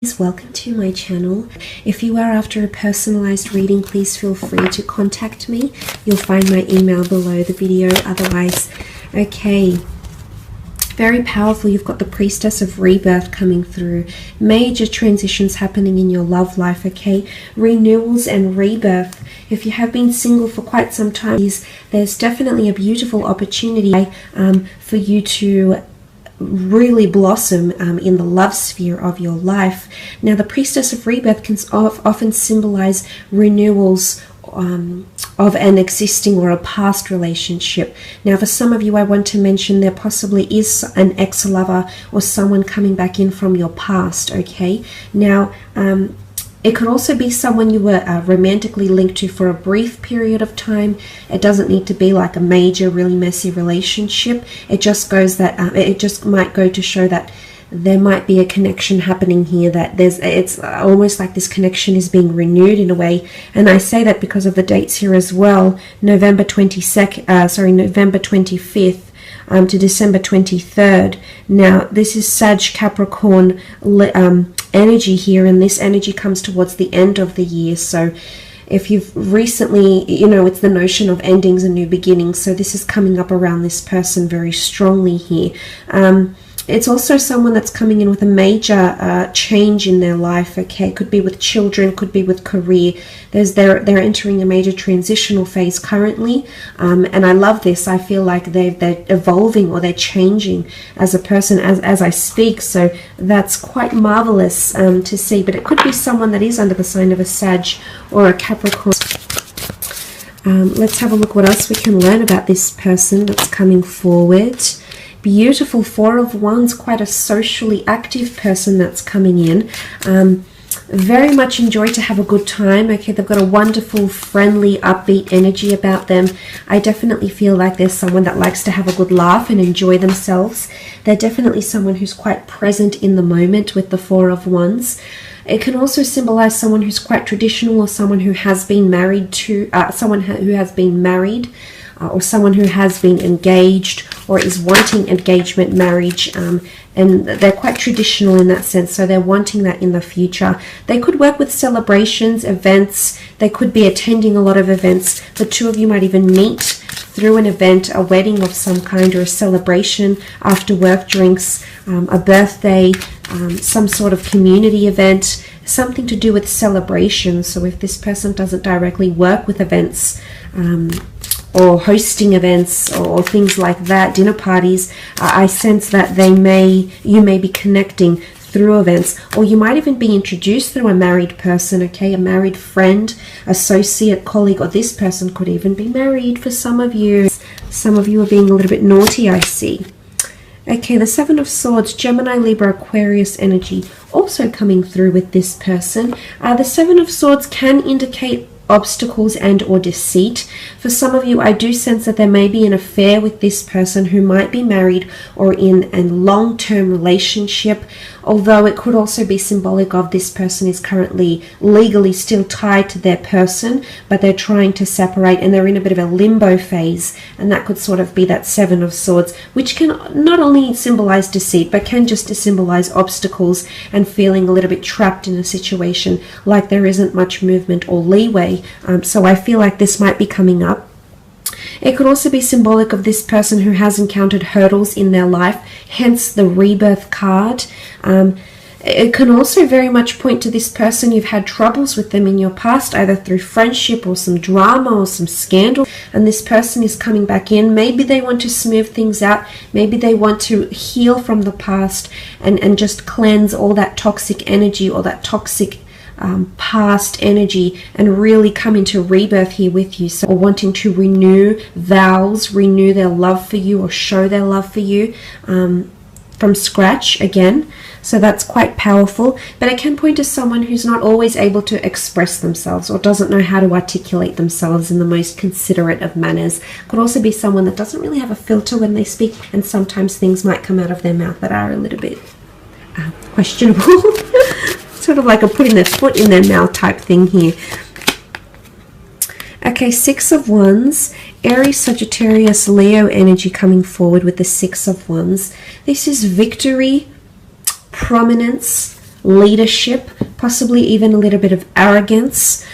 Welcome to my channel. If you are after a personalized reading, please feel free to contact me. You'll find my email below the video. Otherwise, okay, very powerful. You've got the Priestess of Rebirth coming through. Major transitions happening in your love life, okay? Renewals and rebirth. If you have been single for quite some time, there's definitely a beautiful opportunity for you to really blossom in the love sphere of your life. Now, the Priestess of Rebirth can often symbolize renewals of an existing or a past relationship. Now, for some of you, I want to mention there possibly is an ex-lover or someone coming back in from your past, okay? Now, it could also be someone you were romantically linked to for a brief period of time. It doesn't need to be like a major, really messy relationship. It just goes that it just might go to show that there might be a connection happening here. That it's almost like this connection is being renewed in a way. And I say that because of the dates here as well. November 25th. To December 23rd. Now, this is Sag Capricorn energy here, and this energy comes towards the end of the year. So if you've recently, it's the notion of endings and new beginnings. So this is coming up around this person very strongly here. It's also someone that's coming in with a major change in their life, okay? Could be with children, could be with career. They're entering a major transitional phase currently, and I love this. I feel like they're evolving or they're changing as a person as I speak, so that's quite marvelous to see. But it could be someone that is under the sign of a Sag or a Capricorn. Let's have a look what else we can learn about this person that's coming forward. Beautiful Four of Wands, quite a socially active person that's coming in. Very much enjoy to have a good time. Okay, they've got a wonderful, friendly, upbeat energy about them. I definitely feel like there's someone that likes to have a good laugh and enjoy themselves. They're definitely someone who's quite present in the moment with the Four of Wands. It can also symbolize someone who's quite traditional, or someone who has been married to, or someone who has been engaged or is wanting engagement, marriage, and they're quite traditional in that sense, so they're wanting that in the future. They could work with celebrations, events. They could be attending a lot of events. The two of you might even meet through an event, a wedding of some kind, or a celebration, after work drinks, a birthday, some sort of community event, something to do with celebration. So if this person doesn't directly work with events, or hosting events or things like that, dinner parties, I sense that you may be connecting through events, or you might even be introduced through a married person, okay, a married friend, associate, colleague, or this person could even be married for some of you. Some of you are being a little bit naughty, I see. Okay, the Seven of Swords, Gemini, Libra, Aquarius energy also coming through with this person. The Seven of Swords can indicate obstacles and or deceit. For some of you, I do sense that there may be an affair with this person who might be married or in a long-term relationship, although it could also be symbolic of this person is currently legally still tied to their person, but they're trying to separate and they're in a bit of a limbo phase, and that could sort of be that Seven of Swords, which can not only symbolize deceit but can just symbolize obstacles and feeling a little bit trapped in a situation, like there isn't much movement or leeway. So I feel like this might be coming up. It could also be symbolic of this person who has encountered hurdles in their life, hence the rebirth card. It can also very much point to this person. You've had troubles with them in your past, either through friendship or some drama or some scandal, and this person is coming back in. Maybe they want to smooth things out. Maybe they want to heal from the past and just cleanse all that toxic energy or that toxic past energy and really come into rebirth here with you. So wanting to renew vows, renew their love for you, or show their love for you from scratch again. So that's quite powerful, but it can point to someone who's not always able to express themselves or doesn't know how to articulate themselves in the most considerate of manners. Could also be someone that doesn't really have a filter when they speak, and sometimes things might come out of their mouth that are a little bit questionable. Sort of like a putting their foot in their mouth type thing here. Okay, Six of Wands, Aries, Sagittarius, Leo energy coming forward with the Six of Wands. This is victory, prominence, leadership, possibly even a little bit of arrogance.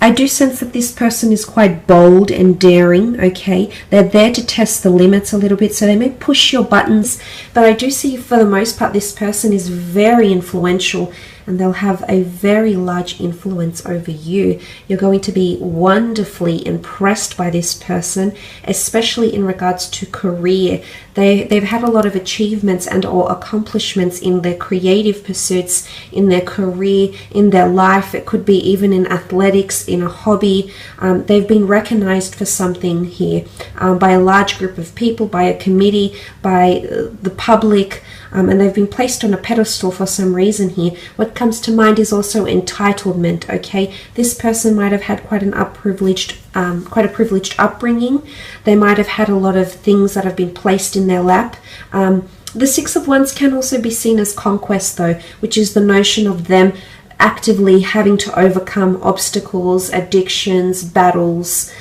I do sense that this person is quite bold and daring, okay? They're there to test the limits a little bit, so they may push your buttons, but I do see for the most part this person is very influential, and they'll have a very large influence over you. You're going to be wonderfully impressed by this person, especially in regards to career. They've had a lot of achievements and or accomplishments in their creative pursuits, in their career, in their life. It could be even in athletics, in a hobby. They've been recognized for something here by a large group of people, by a committee, by the public, and they've been placed on a pedestal for some reason here. What comes to mind is also entitlement, okay? This person might have had quite a privileged upbringing. They might have had a lot of things that have been placed in their lap. The Six of Wands can also be seen as conquest though, which is the notion of them actively having to overcome obstacles, addictions, battles,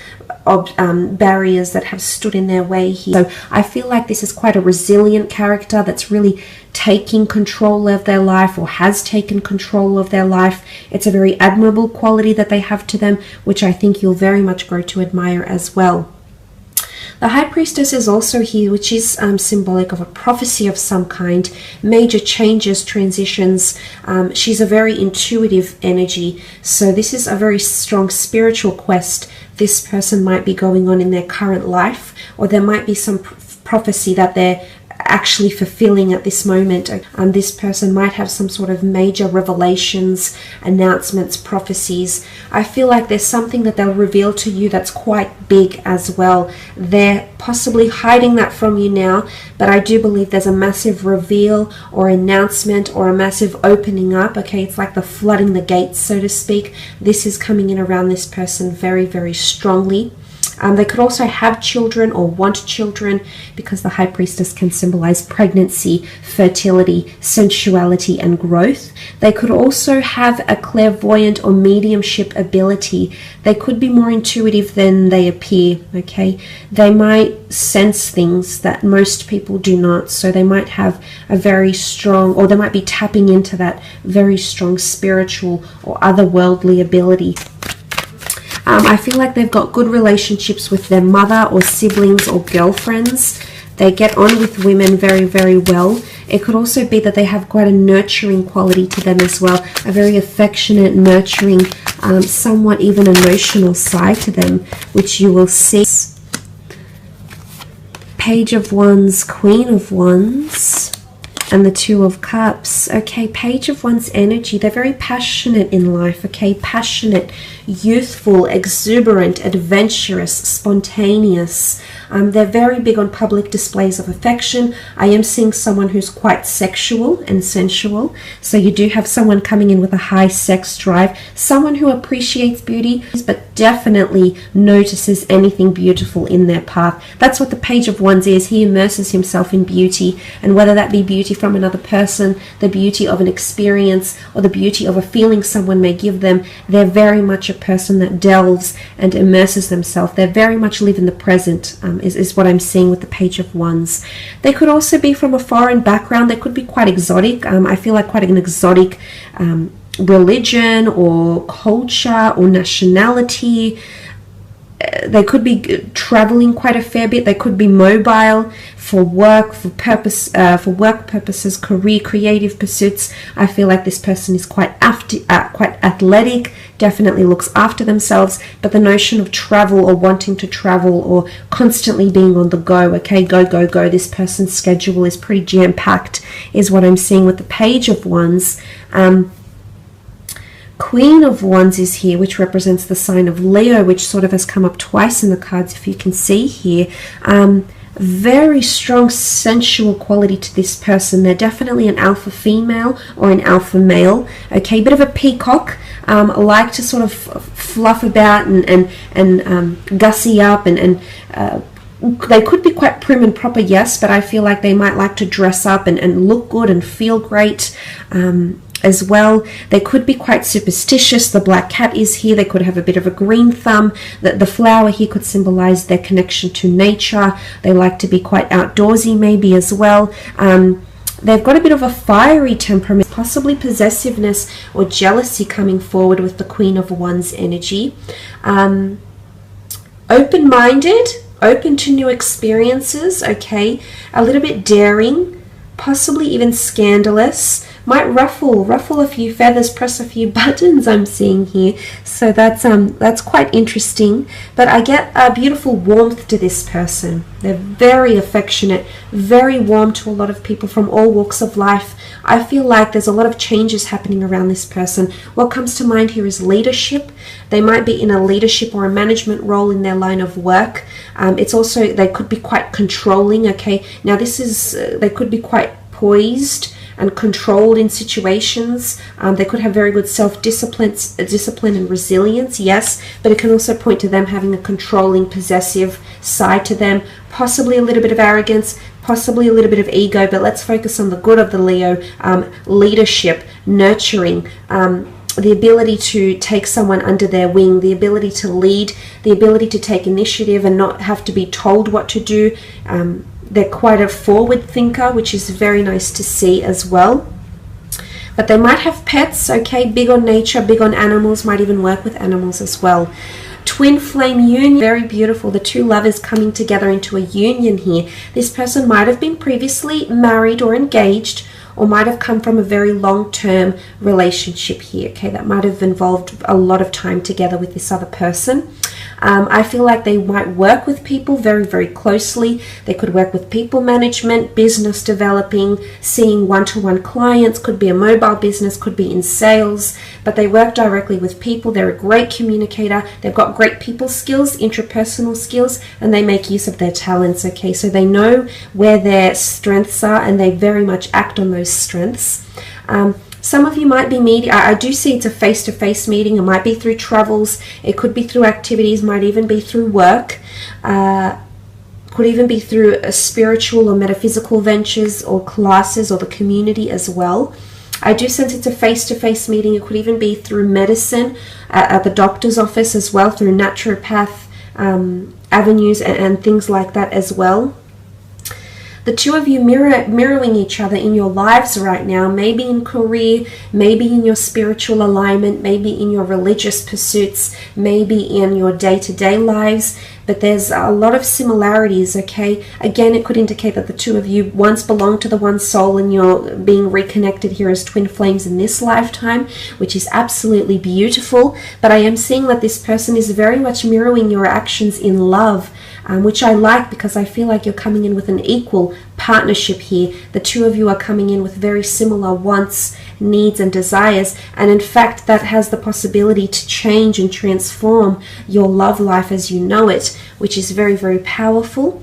barriers that have stood in their way here. So I feel like this is quite a resilient character that's really taking control of their life, or has taken control of their life. It's a very admirable quality that they have to them, which I think you'll very much grow to admire as well. The High Priestess is also here, which is symbolic of a prophecy of some kind, major changes, transitions. She's a very intuitive energy, so this is a very strong spiritual quest this person might be going on in their current life, or there might be some prophecy that they're actually fulfilling at this moment. This person might have some sort of major revelations, announcements, prophecies. I feel like there's something that they'll reveal to you that's quite big as well. They're possibly hiding that from you now, but I do believe there's a massive reveal or announcement or a massive opening up. Okay, it's like the flooding the gates, so to speak. This is coming in around this person very, very strongly. They could also have children or want children, because the High Priestess can symbolize pregnancy, fertility, sensuality, and growth. They could also have a clairvoyant or mediumship ability. They could be more intuitive than they appear, okay? They might sense things that most people do not, so they might have a very strong, or they might be tapping into that very strong spiritual or otherworldly ability. I feel like they've got good relationships with their mother or siblings or girlfriends. They get on with women very, very well. It could also be that they have quite a nurturing quality to them as well, a very affectionate, nurturing, somewhat even emotional side to them, which you will see. Page of Wands, Queen of Wands, and the Two of Cups. Okay, Page of Wands energy. They're very passionate in life, okay? Passionate, youthful, exuberant, adventurous, spontaneous. They're very big on public displays of affection. I am seeing someone who's quite sexual and sensual. So you do have someone coming in with a high sex drive. Someone who appreciates beauty, but definitely notices anything beautiful in their path. That's what the Page of Wands is. He immerses himself in beauty. And whether that be beauty from another person, the beauty of an experience, or the beauty of a feeling someone may give them, they're very much a person that delves and immerses themselves. They very much live in the present, is what I'm seeing with the Page of Wands. They could also be from a foreign background. They could be quite exotic. I feel like quite an exotic religion or culture or nationality. They could be traveling quite a fair bit. They could be mobile for work, for work purposes, career, creative pursuits. I feel like this person is quite athletic, definitely looks after themselves, but the notion of travel or wanting to travel or constantly being on the go, okay, go, go, go. This person's schedule is pretty jam-packed, is what I'm seeing with the Page of Wands. Queen of Wands is here, which represents the sign of Leo, which sort of has come up twice in the cards, if you can see here. Very strong sensual quality to this person. They're definitely an alpha female or an alpha male. Okay, bit of a peacock, like to sort of fluff about and gussy up and they could be quite prim and proper, yes, but I feel like they might like to dress up and look good and feel great as well. They could be quite superstitious. The black cat is here. They could have a bit of a green thumb. The flower here could symbolize their connection to nature. They like to be quite outdoorsy maybe as well. they've got a bit of a fiery temperament, possibly possessiveness or jealousy coming forward with the Queen of Wands energy. Open-minded, open to new experiences, okay, a little bit daring, possibly even scandalous, might ruffle a few feathers, press a few buttons, I'm seeing here. So that's quite interesting. But I get a beautiful warmth to this person. They're very affectionate, very warm to a lot of people from all walks of life. I feel like there's a lot of changes happening around this person. What comes to mind here is leadership. They might be in a leadership or a management role in their line of work. It's also, they could be quite controlling, okay. Now this is, they could be quite poised and controlled in situations. They could have very good self-discipline and resilience, yes, but it can also point to them having a controlling, possessive side to them, possibly a little bit of arrogance, possibly a little bit of ego, but let's focus on the good of the Leo. Leadership, nurturing, the ability to take someone under their wing, the ability to lead, the ability to take initiative and not have to be told what to do. They're quite a forward thinker, which is very nice to see as well. But they might have pets, okay, big on nature, big on animals, might even work with animals as well. Twin flame union, very beautiful. The two lovers coming together into a union here. This person might have been previously married or engaged, or might have come from a very long-term relationship here, okay, that might have involved a lot of time together with this other person. I feel like they might work with people very, very closely. They could work with people management, business developing, seeing one-to-one clients, could be a mobile business, could be in sales, but they work directly with people. They're a great communicator. They've got great people skills, interpersonal skills, and they make use of their talents, okay? So they know where their strengths are and they very much act on those strengths. Some of you might be meeting, I do see it's a face-to-face meeting. It might be through travels, it could be through activities, might even be through work, could even be through spiritual or metaphysical ventures or classes or the community as well. I do sense it's a face-to-face meeting. It could even be through medicine, at the doctor's office as well, through naturopath avenues and things like that as well. The two of you mirroring each other in your lives right now, maybe in career, maybe in your spiritual alignment, maybe in your religious pursuits, maybe in your day-to-day lives, but there's a lot of similarities, okay? Again, it could indicate that the two of you once belonged to the one soul and you're being reconnected here as twin flames in this lifetime, which is absolutely beautiful. But I am seeing that this person is very much mirroring your actions in love, which I like because I feel like you're coming in with an equal partnership here. The two of you are coming in with very similar wants, needs and desires, and in fact that has the possibility to change and transform your love life as you know it, which is very, very powerful.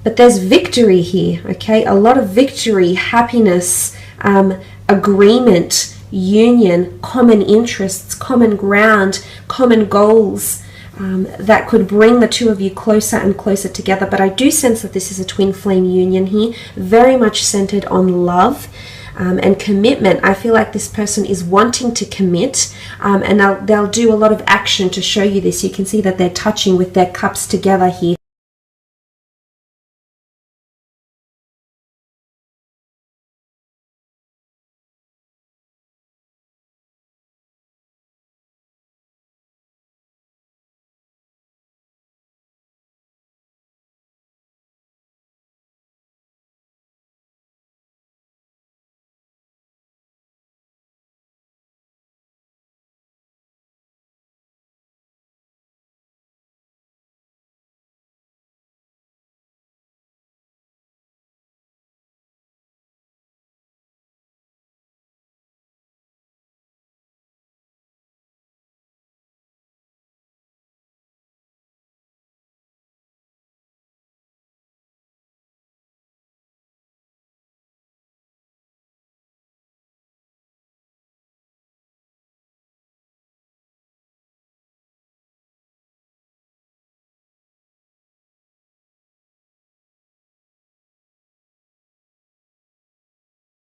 But there's victory here, okay? A lot of victory, happiness, agreement, union, common interests, common ground, common goals, that could bring the two of you closer and closer together. But I do sense that this is a twin flame union here, very much centered on love and commitment. I feel like this person is wanting to commit, and they'll do a lot of action to show you this. You can see that they're touching with their cups together here.